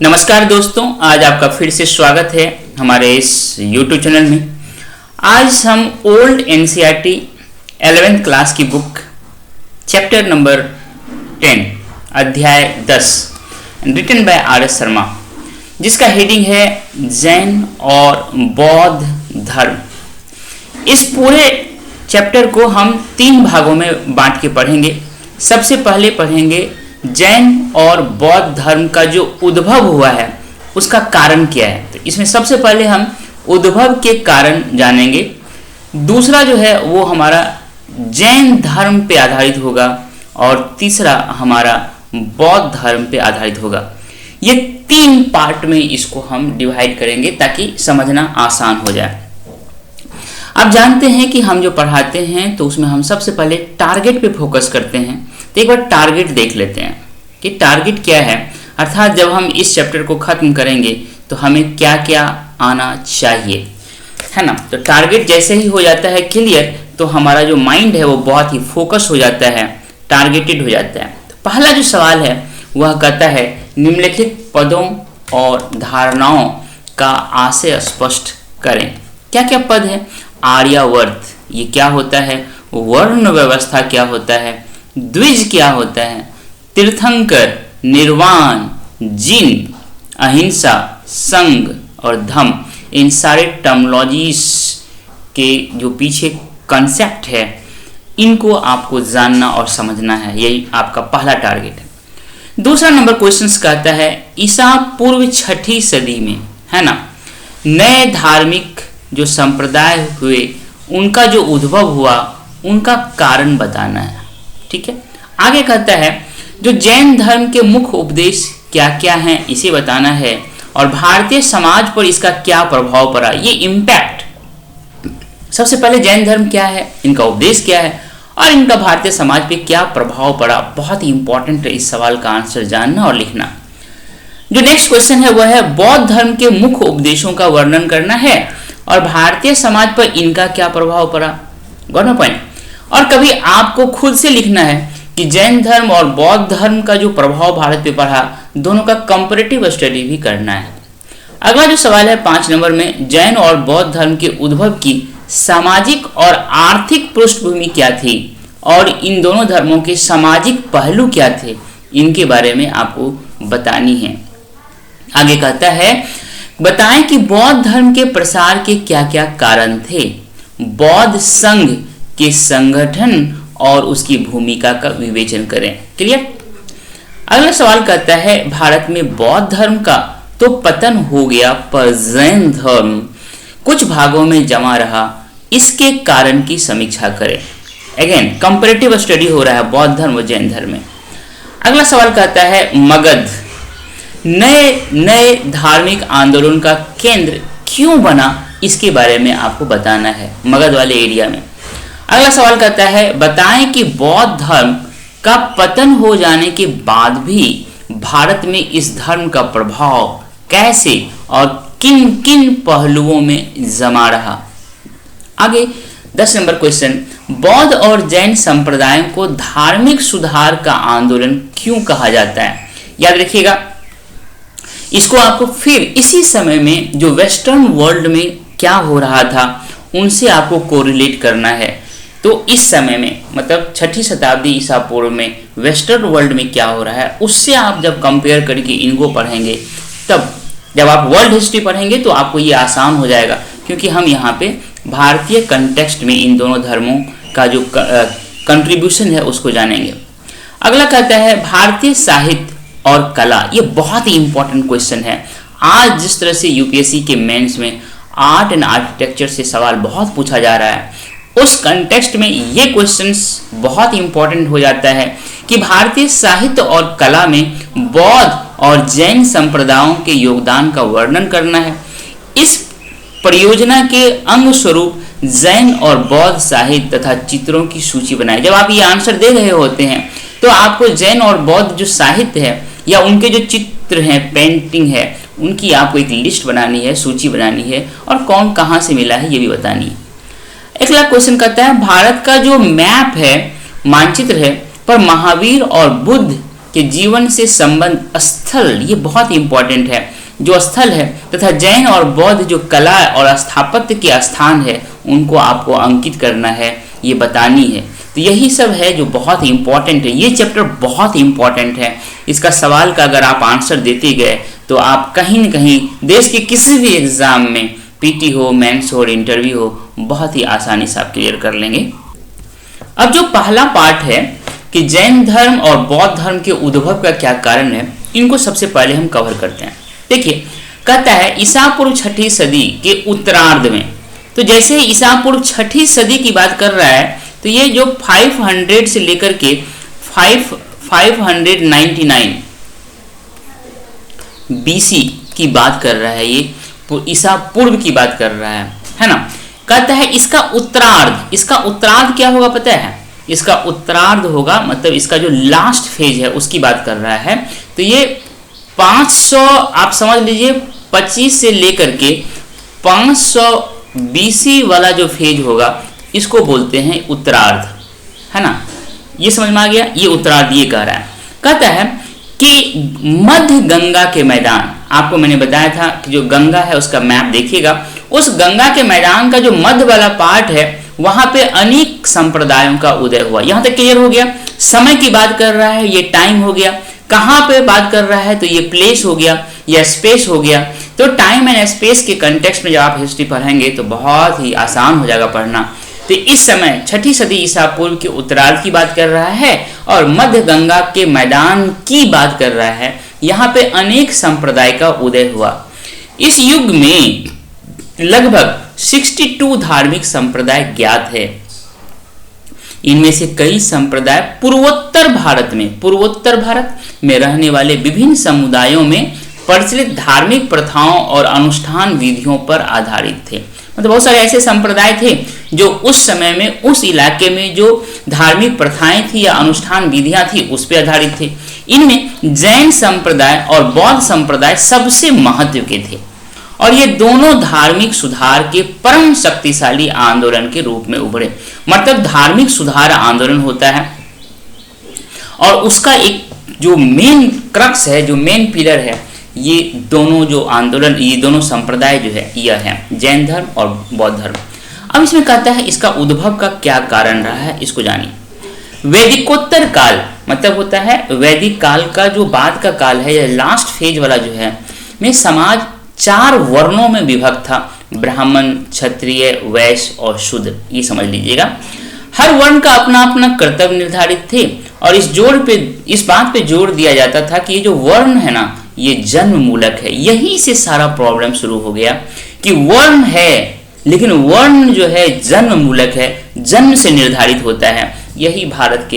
नमस्कार दोस्तों, आज आपका फिर से स्वागत है हमारे इस YouTube चैनल में। आज हम ओल्ड NCERT 11th क्लास की बुक चैप्टर नंबर 10 अध्याय 10 रिटन बाय RS शर्मा, जिसका हेडिंग है जैन और बौद्ध धर्म। इस पूरे चैप्टर को हम 3 भागों में बांट के पढ़ेंगे। सबसे पहले पढ़ेंगे जैन और बौद्ध धर्म का जो उद्भव हुआ है उसका कारण क्या है। तो इसमें सबसे पहले हम उद्भव के कारण जानेंगे। दूसरा जो है वो हमारा जैन धर्म पे आधारित होगा और तीसरा हमारा बौद्ध धर्म पे आधारित होगा। ये 3 पार्ट में इसको हम डिवाइड करेंगे ताकि समझना आसान हो जाए। आप जानते हैं कि हम जो पढ़ाते हैं तो उसमें हम सबसे पहले टारगेट पे फोकस करते हैं। तो एक बार टारगेट देख लेते हैं कि टारगेट क्या है, अर्थात जब हम इस चैप्टर को खत्म करेंगे तो हमें क्या क्या आना चाहिए, है ना। तो टारगेट जैसे ही हो जाता है क्लियर तो हमारा जो माइंड है वो बहुत ही फोकस हो जाता है, टारगेटेड हो जाता है। तो पहला जो सवाल है वह कहता है निम्नलिखित पदों और धारणाओं का आशय स्पष्ट करें। क्या क्या पद है? आर्यावर्त ये क्या होता है, वर्ण व्यवस्था क्या होता है, द्विज क्या होता है, तीर्थंकर, निर्वाण, जिन, अहिंसा, संघ और धम्म। इन सारे टर्मोलॉजीज के जो पीछे कंसेप्ट है इनको आपको जानना और समझना है। यही आपका पहला टारगेट है। दूसरा नंबर क्वेश्चन कहता है ईसा पूर्व 6ठी सदी में, है ना, नए धार्मिक जो संप्रदाय हुए उनका जो उद्भव हुआ उनका कारण बताना है। ठीक है। आगे कहता है जो जैन धर्म के मुख्य उपदेश क्या क्या हैं इसे बताना है और भारतीय समाज पर इसका क्या प्रभाव पड़ा, ये इम्पैक्ट। सबसे पहले जैन धर्म क्या है, इनका उपदेश क्या है और इनका भारतीय समाज पे क्या प्रभाव पड़ा। बहुत ही इंपॉर्टेंट है इस सवाल का आंसर जानना और लिखना। जो नेक्स्ट क्वेश्चन है वह है बौद्ध धर्म के मुख्य उपदेशों का वर्णन करना है और भारतीय समाज पर इनका क्या प्रभाव पड़ा। गौर पॉइंट। और कभी आपको खुद से लिखना है कि जैन धर्म और बौद्ध धर्म का जो प्रभाव भारत पे पड़ा दोनों का कंपैरेटिव स्टडी भी करना है। अगला जो सवाल है 5 नंबर में जैन और बौद्ध धर्म के उद्भव की सामाजिक और आर्थिक पृष्ठभूमि क्या थी और इन दोनों धर्मों के सामाजिक पहलू क्या थे, इनके बारे में आपको बतानी है। आगे कहता है बताएं कि बौद्ध धर्म के प्रसार के क्या क्या कारण थे, बौद्ध संघ के संगठन और उसकी भूमिका का विवेचन करें। क्लियर। अगला सवाल कहता है भारत में बौद्ध धर्म का तो पतन हो गया पर जैन धर्म कुछ भागों में जमा रहा, इसके कारण की समीक्षा करें। अगेन कंपैरेटिव स्टडी हो रहा है बौद्ध धर्म और जैन धर्म में। अगला सवाल कहता है मगध नए धार्मिक आंदोलन का केंद्र क्यों बना, इसके बारे में आपको बताना है मगध वाले एरिया में। अगला सवाल कहता है बताएं कि बौद्ध धर्म का पतन हो जाने के बाद भी भारत में इस धर्म का प्रभाव कैसे और किन किन पहलुओं में जमा रहा। आगे 10 नंबर क्वेश्चन बौद्ध और जैन संप्रदायों को धार्मिक सुधार का आंदोलन क्यों कहा जाता है। याद रखिएगा इसको आपको फिर इसी समय में जो वेस्टर्न वर्ल्ड में क्या हो रहा था उनसे आपको कोरिलेट करना है। तो इस समय में मतलब 6ठी शताब्दी ईसा पूर्व में वेस्टर्न वर्ल्ड में क्या हो रहा है उससे आप जब कंपेयर करके इनको पढ़ेंगे, तब जब आप वर्ल्ड हिस्ट्री पढ़ेंगे तो आपको ये आसान हो जाएगा, क्योंकि हम यहाँ पे भारतीय कंटेक्स्ट में इन दोनों धर्मों का जो कंट्रीब्यूशन है उसको जानेंगे। अगला कहता है भारतीय साहित्य और कला। ये बहुत ही इंपॉर्टेंट क्वेश्चन है। आज जिस तरह से यूपीएससी के मेंस में आर्ट एंड आर्किटेक्चर से सवाल बहुत पूछा जा रहा है, उस कंटेक्स्ट में ये क्वेश्चंस बहुत इंपॉर्टेंट हो जाता है कि भारतीय साहित्य और कला में बौद्ध और जैन संप्रदायों के योगदान का वर्णन करना है। इस परियोजना के अंग स्वरूप जैन और बौद्ध साहित्य तथा चित्रों की सूची बनाएं। जब आप ये आंसर दे रहे होते हैं तो आपको जैन और बौद्ध जो साहित्य है या उनके जो चित्र हैं, पेंटिंग है, उनकी आपको एक लिस्ट बनानी है, सूची बनानी है और कौन कहाँ से मिला है ये भी बतानी है। अगला क्वेश्चन कहता है भारत का जो मैप है, मानचित्र है, पर महावीर और बुद्ध कि जीवन से संबंध स्थल, ये बहुत इंपॉर्टेंट है, जो स्थल है तथा जैन और बौद्ध जो कला और स्थापत्य के स्थान है उनको आपको अंकित करना है, ये बतानी है। तो यही सब है जो बहुत इंपॉर्टेंट है। ये चैप्टर बहुत इंपॉर्टेंट है। इसका सवाल का अगर आप आंसर देते गए तो आप कहीं न कहीं देश के किसी भी एग्जाम में, पीटी हो, मेंस हो और इंटरव्यू हो, बहुत ही आसानी से आप क्लियर कर लेंगे। अब जो पहला पार्ट है कि जैन धर्म और बौद्ध धर्म के उद्भव का क्या कारण है, इनको सबसे पहले हम कवर करते हैं। देखिए, कहता है ईसा पूर्व 6ठी सदी के उत्तरार्ध में, तो जैसे ईसा पूर्व 6ठी सदी की बात कर रहा है तो ये जो 500 से लेकर के 599 बीसी की बात कर रहा है, ये ईसा पूर्व की बात कर रहा है ना। कहता है इसका उत्तरार्ध क्या होगा पता है? इसका उत्तरार्ध होगा, मतलब इसका जो लास्ट फेज है उसकी बात कर रहा है। तो ये 500, आप समझ लीजिए 25 से लेकर के 500 बीसी वाला जो फेज होगा इसको बोलते हैं उत्तरार्ध, है ना। ये समझ में आ गया, ये उत्तरार्ध ये कह रहा है। कहता है कि मध्य गंगा के मैदान, आपको मैंने बताया था कि जो गंगा है उसका मैप देखिएगा, उस गंगा के मैदान का जो मध्य वाला पार्ट है वहां पे अनेक संप्रदायों का उदय हुआ। यहां तक क्लियर हो गया। समय की बात कर रहा है, ये टाइम हो गया। कहां पे बात कर रहा है तो ये प्लेस हो गया या स्पेस हो गया। तो टाइम एंड स्पेस के कंटेक्स्ट में जब आप हिस्ट्री पढ़ेंगे तो बहुत ही आसान हो जाएगा पढ़ना। तो इस समय 6ठी सदी ईसा पूर्व के उत्तरार्ध की बात कर रहा है और मध्य गंगा के मैदान की बात कर रहा है। यहाँ पे अनेक संप्रदाय का उदय हुआ। इस युग में लगभग 62 धार्मिक संप्रदाय ज्ञात है। इनमें से कई संप्रदाय पूर्वोत्तर भारत में रहने वाले विभिन्न समुदायों में प्रचलित धार्मिक प्रथाओं और अनुष्ठान विधियों पर आधारित थे। मतलब बहुत सारे ऐसे संप्रदाय थे जो उस समय में उस इलाके में जो धार्मिक प्रथाएं थी या अनुष्ठान विधियां थी उस पर आधारित थे। इनमें जैन संप्रदाय और बौद्ध संप्रदाय सबसे महत्व के थे और ये दोनों धार्मिक सुधार के परम शक्तिशाली आंदोलन के रूप में उभरे। मतलब धार्मिक सुधार आंदोलन होता है और उसका एक जो मेन क्रक्स है, जो मेन पिलर है, ये दोनों जो आंदोलन, ये दोनों संप्रदाय जो है यह है जैन धर्म और बौद्ध धर्म। अब इसमें कहता है इसका उद्भव का क्या कारण रहा है, इसको जानिए। वैदिकोत्तर काल मतलब होता है वैदिक काल का जो बाद का काल है, यह लास्ट फेज वाला जो है, में समाज 4 वर्णों में विभक्त था। ब्राह्मण, क्षत्रिय, वैश्य और शूद्र, ये समझ लीजिएगा। हर वर्ण का अपना अपना कर्तव्य निर्धारित थे और इस बात पे जोर दिया जाता था कि ये जो वर्ण है ना, ये जन्म मूलक है। यहीं से सारा प्रॉब्लम शुरू हो गया कि वर्ण है लेकिन वर्ण जो है जन्म मूलक है, जन्म से निर्धारित होता है। यही भारत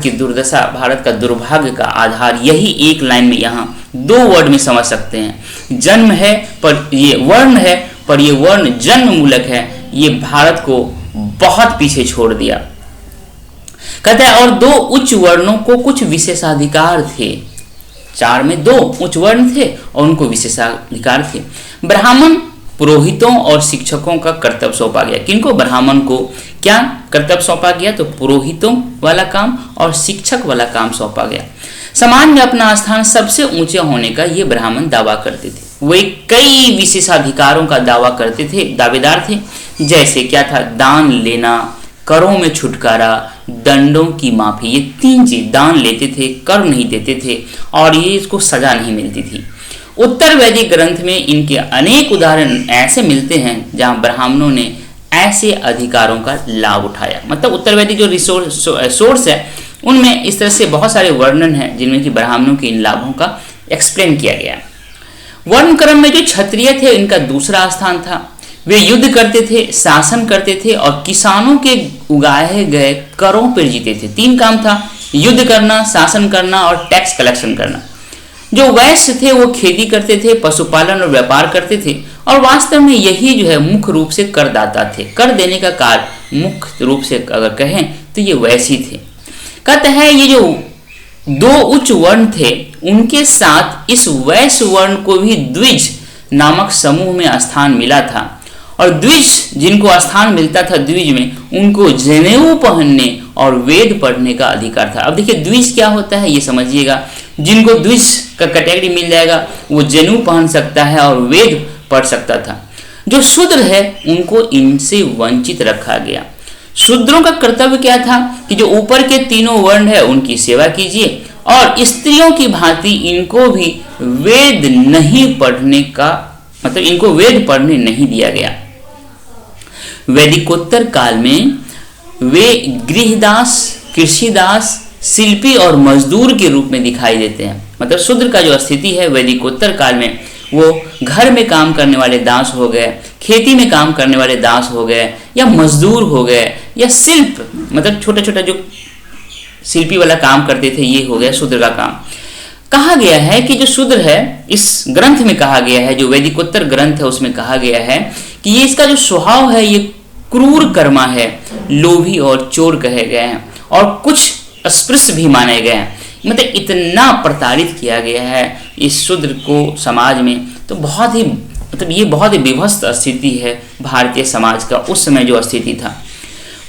की दुर्दशा, भारत का दुर्भाग्य का आधार यही एक लाइन में, यहाँ 2 वर्ड में समझ सकते हैं। जन्म है पर ये वर्ण है, पर ये वर्ण जन्म मूलक है। ये भारत को बहुत पीछे छोड़ दिया। कहता है और 2 उच्च वर्णों को कुछ विशेषाधिकार थे। 4 में 2 उच्च वर्ण थे और उनको विशेषाधिकार थे। ब्राह्मण, पुरोहितों और शिक्षकों का कर्तव्य सौंपा गया। किनको? ब्राह्मण को क्या कर्तव्य सौंपा गया? तो पुरोहितों वाला काम और शिक्षक वाला काम सौंपा गया। समाज में अपना स्थान सबसे ऊंचे होने का ये ब्राह्मण दावा करते थे। वे कई विशेषाधिकारों का दावा करते थे, दावेदार थे। जैसे क्या था? दान लेना, करों में छुटकारा, दंडों की माफी। ये 3 चीज, दान लेते थे, कर नहीं देते थे और ये इसको सजा नहीं मिलती थी। उत्तर वैदिक ग्रंथ में इनके अनेक उदाहरण ऐसे मिलते हैं जहां ब्राह्मणों ने ऐसे अधिकारों का लाभ उठाया। मतलब उत्तर वैदिक जो सोर्स है उनमें इस तरह से बहुत सारे वर्णन हैं जिनमें कि ब्राह्मणों के इन लाभों का एक्सप्लेन किया गया। वर्ण क्रम में जो क्षत्रिय थे इनका दूसरा स्थान था। वे युद्ध करते थे, शासन करते थे और किसानों के उगाए गए करों पर जीते थे। 3 काम था, युद्ध करना, शासन करना और टैक्स कलेक्शन करना। जो वैश्य थे वो खेती करते थे, पशुपालन और व्यापार करते थे और वास्तव में यही जो है मुख्य रूप से करदाता थे। कर देने का कार्य मुख्य रूप से अगर कहें तो ये वैश्य थे। कहते हैं ये जो 2 उच्च वर्ण थे उनके साथ इस वैश्य वर्ण को भी द्विज नामक समूह में स्थान मिला था और द्विज जिनको स्थान मिलता था द्विज में, उनको जनेऊ पहनने और वेद पढ़ने का अधिकार था। अब देखिए द्विज क्या होता है ये समझिएगा। जिनको द्विज का कैटेगरी मिल जाएगा वो जनेऊ पहन सकता है और वेद पढ़ सकता था। जो शूद्र है उनको इनसे वंचित रखा गया। शूद्रों का कर्तव्य क्या था कि जो ऊपर के तीनों वर्ण है उनकी सेवा कीजिए और स्त्रियों की भांति इनको भी वेद नहीं पढ़ने का, मतलब इनको वेद पढ़ने नहीं दिया गया। वैदिकोत्तर काल में वे गृहदास, कृषिदास, शिल्पी और मजदूर के रूप में दिखाई देते हैं। मतलब शूद्र का जो स्थिति है वैदिकोत्तर काल में, वो घर में काम करने वाले दास हो गए, खेती में काम करने वाले दास हो गए, या मजदूर हो गए, या शिल्प मतलब छोटा छोटा जो शिल्पी वाला काम करते थे ये हो गया शूद्र का काम। कहा गया है कि जो शूद्र है, इस ग्रंथ में कहा गया है, जो वैदिकोत्तर ग्रंथ है उसमें कहा गया है कि ये इसका जो स्वभाव है ये क्रूर कर्मा है, लोभी और चोर कहे गए हैं और कुछ अस्पृश्य भी माने गए हैं। मतलब इतना प्रताड़ित किया गया है इस शूद्र को समाज में, तो बहुत ही मतलब ये बहुत ही विभत्स स्थिति है भारतीय समाज का उस समय जो स्थिति था।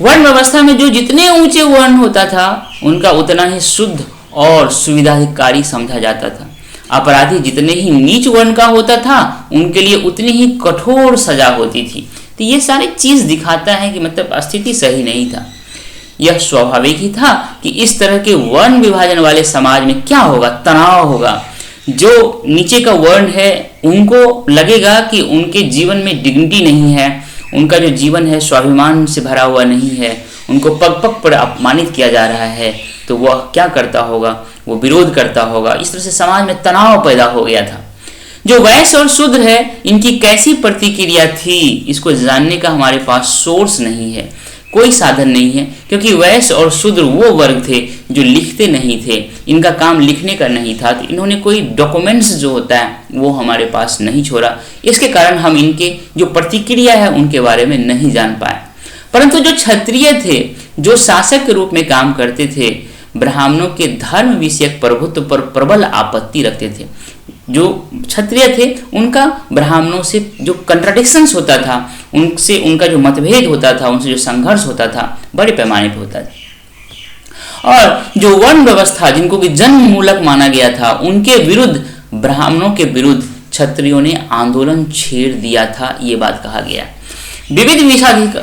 वर्ण व्यवस्था में जो जितने ऊंचे वर्ण होता था उनका उतना ही शुद्ध और सुविधाधिकारी समझा जाता था। अपराधी जितने ही नीच वर्ण का होता था उनके लिए उतनी ही कठोर सजा होती थी। तो ये सारी चीज दिखाता है कि मतलब स्थिति सही नहीं था। यह स्वाभाविक ही था कि इस तरह के वर्ण विभाजन वाले समाज में क्या होगा, तनाव होगा। जो नीचे का वर्ण है उनको लगेगा कि उनके जीवन में डिग्निटी नहीं है, उनका जो जीवन है स्वाभिमान से भरा हुआ नहीं है, उनको पग पग पर अपमानित किया जा रहा है, तो वह क्या करता होगा, वो विरोध करता होगा। इस तरह से समाज में तनाव पैदा हो गया था। जो वैश्य और शूद्र है इनकी कैसी प्रतिक्रिया थी इसको जानने का हमारे पास सोर्स नहीं है, कोई साधन नहीं है, क्योंकि वैश्य और शूद्र वो वर्ग थे जो लिखते नहीं थे, इनका काम लिखने का नहीं था, तो इन्होंने कोई डॉक्यूमेंट्स जो होता है वो हमारे पास नहीं छोड़ा। इसके कारण हम इनके जो प्रतिक्रिया है उनके बारे में नहीं जान पाए। परंतु जो क्षत्रिय थे, जो शासक के रूप में काम करते थे, ब्राह्मणों के धर्म विषयक प्रभुत्व पर प्रबल आपत्ति रखते थे। जो क्षत्रिय थे उनका ब्राह्मणों से जो कंट्राडिक्शंस होता था, उनसे उनका जो मतभेद होता था, उनसे जो संघर्ष होता था बड़े पैमाने पर होता था। और जो वर्ण व्यवस्था जिनको कि जन्म मूलक माना गया था उनके विरुद्ध, ब्राह्मणों के विरुद्ध क्षत्रियों ने आंदोलन छेड़ दिया था, ये बात कहा गया। विविध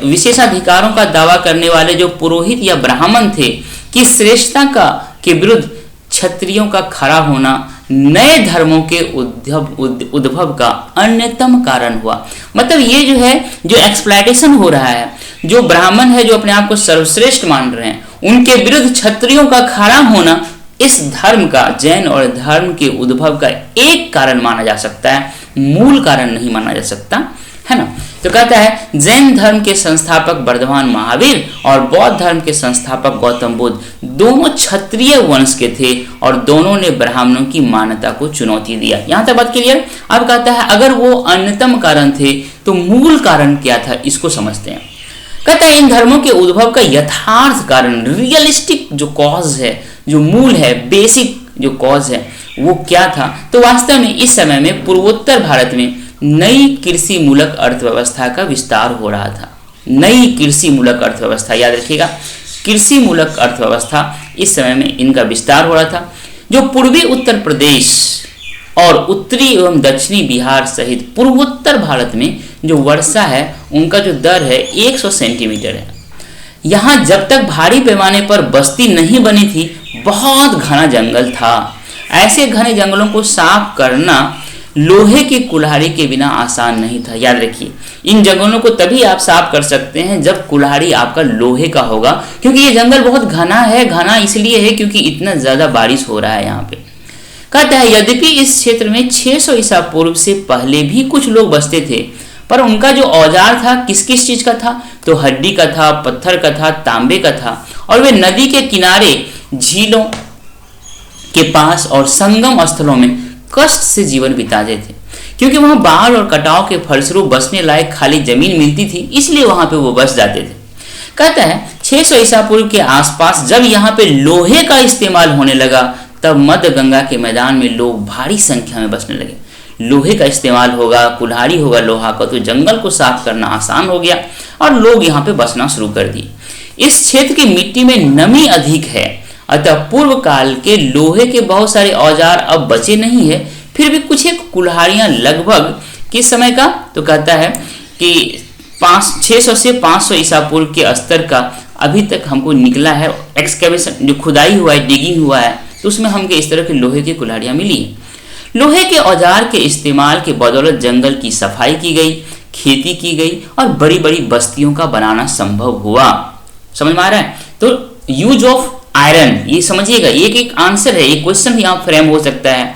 विशेषाधिकारों का दावा करने वाले जो पुरोहित या ब्राह्मण थे कि श्रेष्ठता का के विरुद्ध क्षत्रियों का खड़ा होना नए धर्मों के उद्भव का अन्यतम कारण हुआ। मतलब ये जो है, जो एक्सप्लॉयटेशन हो रहा है, जो ब्राह्मण है जो अपने आप को सर्वश्रेष्ठ मान रहे हैं, उनके विरुद्ध क्षत्रियों का खड़ा होना इस धर्म का, जैन और धर्म के उद्भव का एक कारण माना जा सकता है, मूल कारण नहीं माना जा सकता, है ना। तो कहता है जैन धर्म के संस्थापक वर्धमान महावीर और बौद्ध धर्म के संस्थापक गौतम बुद्ध दोनों क्षत्रिय वंश के थे और दोनों ने ब्राह्मणों की मान्यता को चुनौती दिया। यहाँ तक बात क्लियर। अब कहता है अगर वो अन्यतम कारण थे तो मूल कारण क्या था, इसको समझते हैं। कहता है इन धर्मों के उद्भव का यथार्थ कारण, रियलिस्टिक जो कॉज है, जो मूल है, बेसिक जो कॉज है वो क्या था। तो वास्तव में इस समय में पूर्वोत्तर भारत में नई कृषि मूलक अर्थव्यवस्था का विस्तार हो रहा था। नई कृषि मूलक अर्थव्यवस्था, याद रखिएगा, कृषि मूलक अर्थव्यवस्था इस समय में इनका विस्तार हो रहा था। जो पूर्वी उत्तर प्रदेश और उत्तरी एवं दक्षिणी बिहार सहित पूर्वोत्तर भारत में जो वर्षा है उनका जो दर है 100 सेंटीमीटर है। यहाँ जब तक भारी पैमाने पर बस्ती नहीं बनी थी बहुत घना जंगल था। ऐसे घने जंगलों को साफ करना लोहे की कुल्हाड़ी के बिना आसान नहीं था। याद रखिए, इन जंगलों को तभी आप साफ कर सकते हैं जब कुल्हाड़ी आपका लोहे का होगा, क्योंकि ये जंगल बहुत घना है। घना इसलिए है क्योंकि इतना ज्यादा बारिश हो रहा है यहाँ पे। कहता है यद्यपि इस क्षेत्र में 600 ईसा पूर्व से पहले भी कुछ लोग बसते थे, पर उनका जो औजार था किस किस चीज का था, तो हड्डी का था, पत्थर का था, तांबे का था, और वे नदी के किनारे, झीलों के पास और संगम स्थलों में कष्ट से जीवन बिताते थे, क्योंकि वहां बाढ़ और कटाव के फलस्वरूप बसने लायक खाली जमीन मिलती थी, इसलिए वहां पे वो बस जाते थे। कहता है 600 ईसा पूर्व के आसपास जब यहाँ पे लोहे का इस्तेमाल होने लगा तब मध्य गंगा के मैदान में लोग भारी संख्या में बसने लगे। लोहे का इस्तेमाल होगा, कुल्हाड़ी होगा लोहा का, तो जंगल को साफ करना आसान हो गया और लोग यहाँ पे बसना शुरू कर दिए। इस क्षेत्र की मिट्टी में नमी अधिक है, अतः पूर्व काल के लोहे के बहुत सारे औजार अब बचे नहीं है। फिर भी कुछ एक कुल्हाड़ियां लगभग किस समय का, तो कहता है कि 600 से 500 ईसा पूर्व के स्तर का अभी तक हमको निकला है। एक्सकेवेशन जो खुदाई हुआ है, डिगिंग हुआ है, तो उसमें हमको इस तरह के लोहे की कुल्हाड़ियां मिली है। लोहे के औजार के इस्तेमाल के बदौलत जंगल की सफाई की गई, खेती की गई और बड़ी बड़ी बस्तियों का बनाना संभव हुआ। समझ में आ रहा है? तो यूज ऑफ आयरन, ये समझिएगा, एक आंसर है, एक क्वेश्चन यहाँ फ्रेम हो सकता है।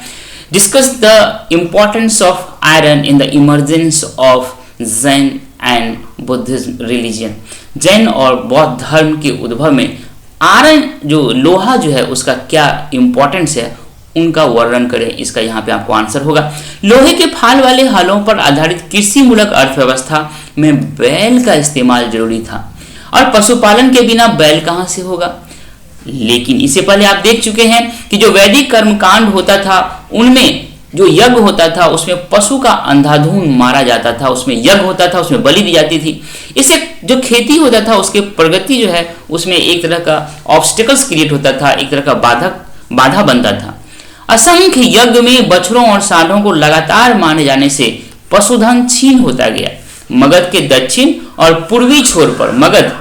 Discuss the importance of iron in the emergence of Jain and Buddhism religion. Jain और बौद्ध धर्म के उद्भव में आयरन जो लोहा जो है उसका क्या इंपॉर्टेंस है, उनका वर्णन करें। इसका यहाँ पे आपको आंसर होगा। लोहे के फाल वाले हलों पर आधारित कृषि मूलक अर्थव्यवस्था में बैल का इस्तेमाल जरूरी था, और पशुपालन के बिना बैल कहाँ से होगा। लेकिन इससे पहले आप देख चुके हैं कि जो वैदिक कर्मकांड होता था उनमें जो यज्ञ होता था उसमें पशु का अंधाधुंध मारा जाता था, उसमें यज्ञ होता था, उसमें बलि दी जाती थी। इससे जो खेती होता था उसके प्रगति जो है उसमें एक तरह का ऑब्स्टिकल्स क्रिएट होता था, एक तरह का बाधा बनता था। असंख्य यज्ञ में बछड़ों और सांडों को लगातार मारे जाने से पशुधन छीन होता गया। मगध के दक्षिण और पूर्वी छोर पर, मगध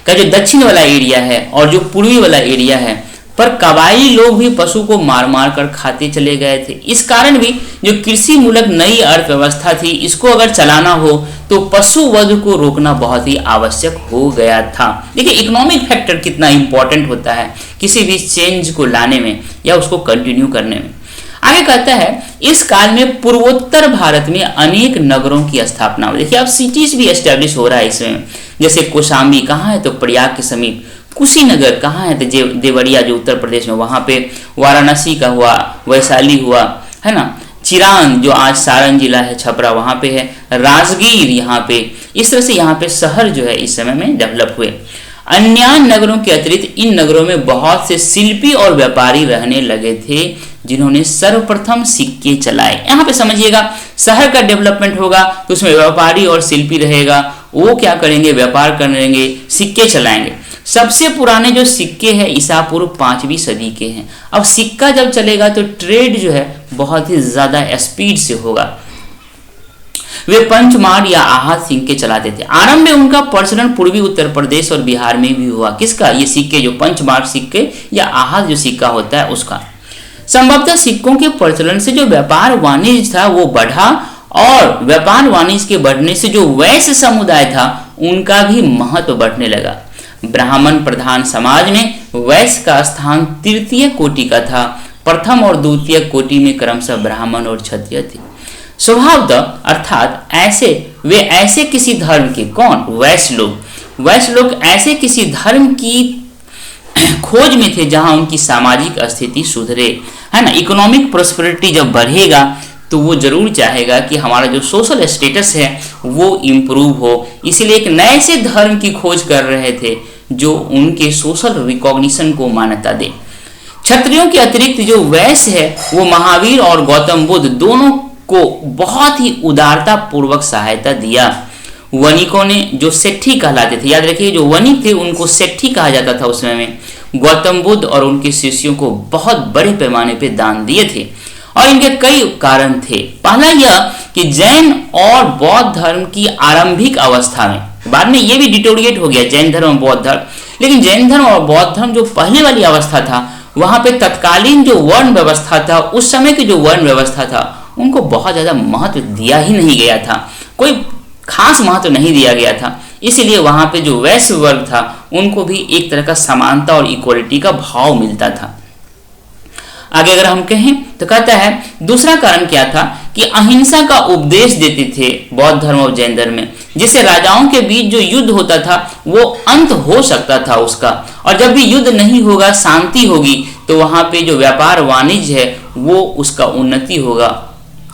का जो दक्षिण वाला एरिया है और जो पूर्वी वाला एरिया है पर कबायली लोग भी पशु को मार मार कर खाते चले गए थे। इस कारण भी जो कृषि मूलक नई अर्थव्यवस्था थी, इसको अगर चलाना हो तो पशु वध को रोकना बहुत ही आवश्यक हो गया था। देखिए इकोनॉमिक फैक्टर कितना इंपॉर्टेंट होता है किसी भी चेंज को लाने में या उसको कंटिन्यू करने में। आगे कहता है इस काल में पूर्वोत्तर भारत में अनेक नगरों की स्थापना हुई। देखिए अब सिटीज भी एस्टेब्लिश हो रहा है इसमें, जैसे कौशाम्बी कहाँ है, तो प्रयाग के समीप। कुशीनगर कहाँ है, तो देवरिया जो उत्तर प्रदेश में, वहाँ पे। वाराणसी का हुआ, वैशाली हुआ, है ना। चिरांग जो आज सारण जिला है, छपरा, वहाँ पे है। राजगीर यहाँ पे। इस तरह से यहाँ पे शहर जो है इस समय में डेवलप हुए। अन्य नगरों के अतिरिक्त इन नगरों में बहुत से शिल्पी और व्यापारी रहने लगे थे जिन्होंने सर्वप्रथम सिक्के चलाए। यहाँ पे समझिएगा शहर का डेवलपमेंट होगा तो उसमें व्यापारी और शिल्पी रहेगा, वो क्या करेंगे, व्यापार करेंगे, सिक्के चलाएंगे। सबसे पुराने जो सिक्के हैं ईसा पूर्व 5वीं सदी के हैं। अब सिक्का जब चलेगा तो ट्रेड जो है बहुत ही ज्यादा स्पीड से होगा। वे पंचमार या आहत सिक्के चलाते थे। आरंभ में उनका प्रचलन पूर्वी उत्तर प्रदेश और बिहार में भी हुआ। किसका, ये सिक्के जो पंचमार सिक्के या आहत जो सिक्का होता है उसका। संभवतः सिक्कों के प्रचलन से जो व्यापार वाणिज्य था वो बढ़ा, और व्यापार वाणिज्य के बढ़ने से जो वैश्य समुदाय था उनका भी महत्व बढ़ने लगा। ब्राह्मण प्रधान समाज में वैश्य का स्थान तृतीय कोटि का था। प्रथम और द्वितीय कोटि में क्रमशः ब्राह्मण और क्षत्रिय थे। स्वभावतः अर्थात वे ऐसे किसी धर्म के, कौन, वैश्य लोग ऐसे किसी धर्म की खोज में थे जहां उनकी सामाजिक स्थिति सुधरे, है ना। इकोनॉमिक प्रोस्पेरिटी जब बढ़ेगा तो वो जरूर चाहेगा कि हमारा जो सोशल स्टेटस है वो इम्प्रूव हो, इसलिए एक नए से धर्म की खोज कर रहे थे जो उनके सोशल रिकॉग्निशन को मान्यता दे। क्षत्रियों के अतिरिक्त जो वैश्य है वो महावीर और गौतम बुद्ध दोनों को बहुत ही उदारता पूर्वक सहायता दिया। वणिकों ने, जो सेठी कहलाते थे, याद रखिए जो वणिक थे उनको सेठी कहा जाता था उस समय में, गौतम बुद्ध और उनके शिष्यों को बहुत बड़े पैमाने पे दान दिए थे, और इनके कई कारण थे। पहला यह कि जैन और बौद्ध धर्म की आरंभिक अवस्था में, बाद में ये भी डिटोरिएट हो गया जैन धर्म और बौद्ध धर्म, लेकिन जैन धर्म और बौद्ध धर्म जो पहले वाली अवस्था था वहां पे तत्कालीन जो वर्ण व्यवस्था था, उस समय की जो वर्ण व्यवस्था था उनको बहुत ज्यादा महत्व दिया ही नहीं गया था, कोई खास महत्व नहीं दिया गया था। इसलिए वहां पे जो वैश्य वर्ग था उनको भी एक तरह का समानता और इक्वलिटी का भाव मिलता था। आगे अगर हम कहें तो कहता है दूसरा कारण क्या था कि अहिंसा का उपदेश देते थे बौद्ध धर्म और जैन धर्म में, जिससे राजाओं के बीच जो युद्ध होता था वो अंत हो सकता था उसका, और जब भी युद्ध नहीं होगा, शांति होगी, तो वहां पे जो व्यापार वाणिज्य है वो उसका उन्नति होगा।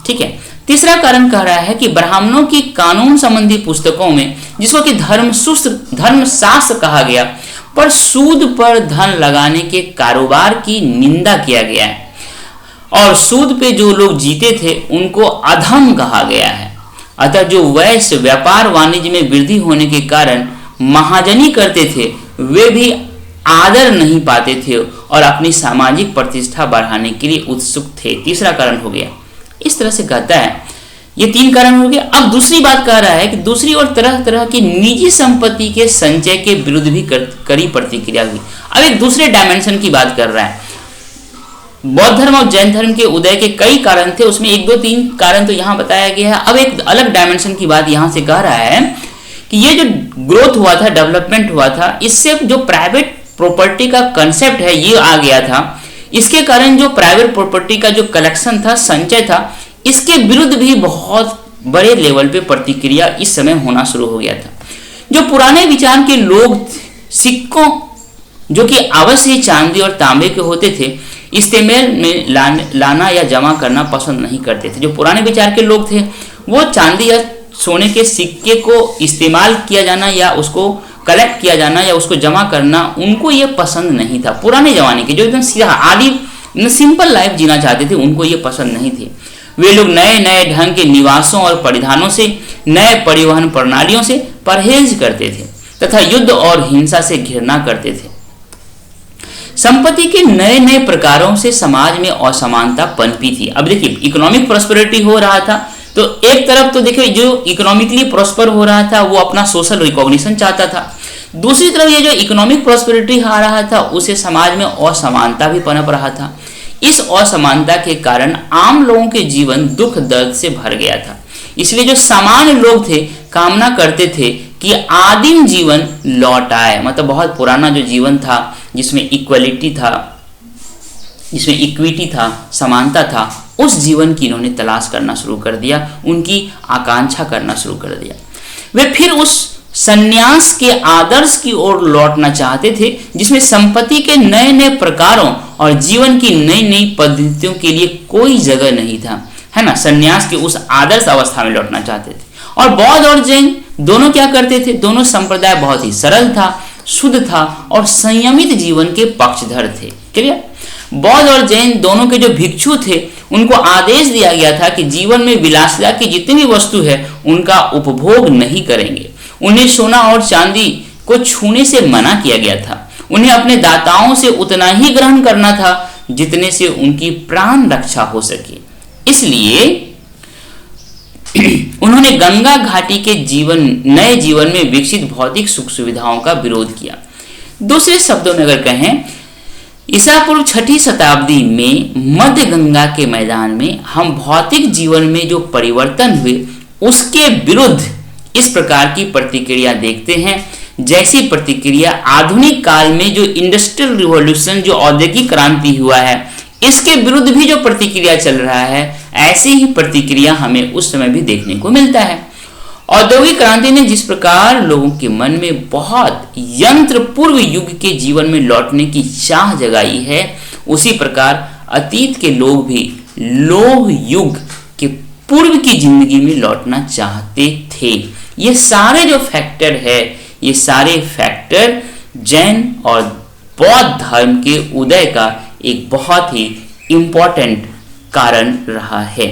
ठीक है। तीसरा कारण कह रहा है कि ब्राह्मणों की कानून संबंधी पुस्तकों में, जिसको कि धर्मशास्त्र कहा गया, पर सूद पर धन लगाने के कारोबार की निंदा किया गया है। और सूद पे जो लोग जीते थे उनको अधम कहा गया है। अतः जो वैश्य व्यापार वाणिज्य में वृद्धि होने के कारण महाजनी करते थे वे भी आदर नहीं पाते थे और अपनी सामाजिक प्रतिष्ठा बढ़ाने के लिए उत्सुक थे। तीसरा कारण हो गया। इस तरह से कहता है, ये 3 कारण हो गए। अब दूसरी बात कह रहा है कि दूसरी ओर तरह तरह की निजी संपत्ति के संचय के विरुद्ध भी कड़ी प्रतिक्रिया हुई। अब एक दूसरे डायमेंशन की बात कर रहा है। बौद्ध धर्म और जैन धर्म के उदय के कई कारण थे, उसमें 1 2 3 कारण तो यहाँ बताया गया है। अब एक अलग डायमेंशन की बात यहाँ से कह रहा है कि ये जो ग्रोथ हुआ था, डेवलपमेंट हुआ था, इससे जो प्राइवेट प्रॉपर्टी का कंसेप्ट है ये आ गया था। इसके कारण जो प्राइवेट प्रॉपर्टी का जो कलेक्शन था, संचय था, इसके विरुद्ध भी बहुत बड़े लेवल पे प्रतिक्रिया इस समय होना शुरू हो गया था। जो पुराने विचार के लोग सिक्कों जो कि अवश्य ही चांदी और तांबे के होते थे इस्तेमाल में लाना या जमा करना पसंद नहीं करते थे। जो पुराने विचार के लोग थे वो चांदी या सोने के सिक्के को इस्तेमाल किया जाना या उसको कलेक्ट किया जाना या उसको जमा करना उनको ये पसंद नहीं था। पुराने जमाने के जो एकदम सीधा आदि सिंपल लाइफ जीना चाहते थे उनको ये पसंद नहीं थे। वे लोग नए नए ढंग के निवासों और परिधानों से, नए परिवहन प्रणालियों से परहेज करते थे तथा युद्ध और हिंसा से घृणा करते थे। संपत्ति के नए नए प्रकारों से समाज में असमानता पनपी थी। अब देखिए इकोनॉमिक प्रॉस्पेरिटी हो रहा था तो एक तरफ तो देखिए जो इकोनॉमिकली प्रॉस्पर हो रहा था वो अपना सोशल रिकॉग्निशन चाहता था, दूसरी तरफ ये जो इकोनॉमिक प्रॉस्पेरिटी आ रहा था उसे समाज में असमानता भी पनप रहा था। इस असमानता के कारण आम लोगों के जीवन दुख दर्द से भर गया था। इसलिए जो सामान्य लोग थे कामना करते थे कि आदिम जीवन लौट आए, मतलब बहुत पुराना जो जीवन था जिसमें इक्वलिटी था, जिसमें इक्विटी था, समानता था, उस जीवन की इन्होंने तलाश करना शुरू कर दिया, उनकी आकांक्षा करना शुरू कर दिया। वे फिर उस संन्यास के आदर्श की ओर लौटना चाहते थे जिसमें संपत्ति के नए नए प्रकारों और जीवन की नई नई पद्धतियों के लिए कोई जगह नहीं था, है ना। संन्यास के उस आदर्श अवस्था में लौटना चाहते थे। और बौद्ध और जैन दोनों क्या करते थे, दोनों संप्रदाय बहुत ही सरल था, शुद्ध था और संयमित जीवन के पक्षधर थे। क्लियर। बौद्ध और जैन दोनों के जो भिक्षु थे उनको आदेश दिया गया था कि जीवन में विलासिता की जितनी वस्तु है उनका उपभोग नहीं करेंगे। उन्हें सोना और चांदी को छूने से मना किया गया था। उन्हें अपने दाताओं से उतना ही ग्रहण करना था जितने से उनकी प्राण रक्षा हो सके। इसलिए उन्होंने गंगा घाटी के नए जीवन में विकसित भौतिक सुख सुविधाओं का विरोध किया। दूसरे शब्दों में अगर कहें, ईसा पूर्व 6ठी शताब्दी में मध्य गंगा के मैदान में हम भौतिक जीवन में जो परिवर्तन हुए उसके विरुद्ध इस प्रकार की प्रतिक्रिया देखते हैं, जैसी प्रतिक्रिया आधुनिक काल में जो इंडस्ट्रियल रिवॉल्यूशन, जो औद्योगिक क्रांति हुआ है, इसके विरुद्ध भी जो प्रतिक्रिया चल रहा है, ऐसी ही प्रतिक्रिया हमें उस समय भी देखने को मिलता है। औद्योगिक क्रांति ने जिस प्रकार लोगों के मन में बहुत यंत्र पूर्व युग के जीवन में लौटने की चाह जगाई है, उसी प्रकार अतीत के लोग भी लोह युग के पूर्व की जिंदगी में लौटना चाहते थे। ये सारे जो फैक्टर है, ये सारे फैक्टर जैन और बौद्ध धर्म के उदय का एक बहुत ही इंपॉर्टेंट कारण रहा है।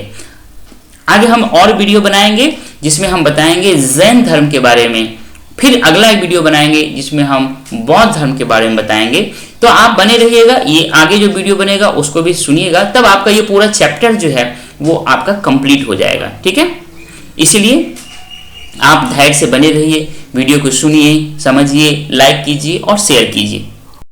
आगे हम और वीडियो बनाएंगे जिसमें हम बताएंगे जैन धर्म के बारे में, फिर अगला एक वीडियो बनाएंगे जिसमें हम बौद्ध धर्म के बारे में बताएंगे। तो आप बने रहिएगा, ये आगे जो वीडियो बनेगा उसको भी सुनिएगा, तब आपका ये पूरा चैप्टर जो है वो आपका कंप्लीट हो जाएगा। ठीक है, इसलिए आप धैर्य से बने रहिए, वीडियो को सुनिए, समझिए, लाइक कीजिए और शेयर कीजिए।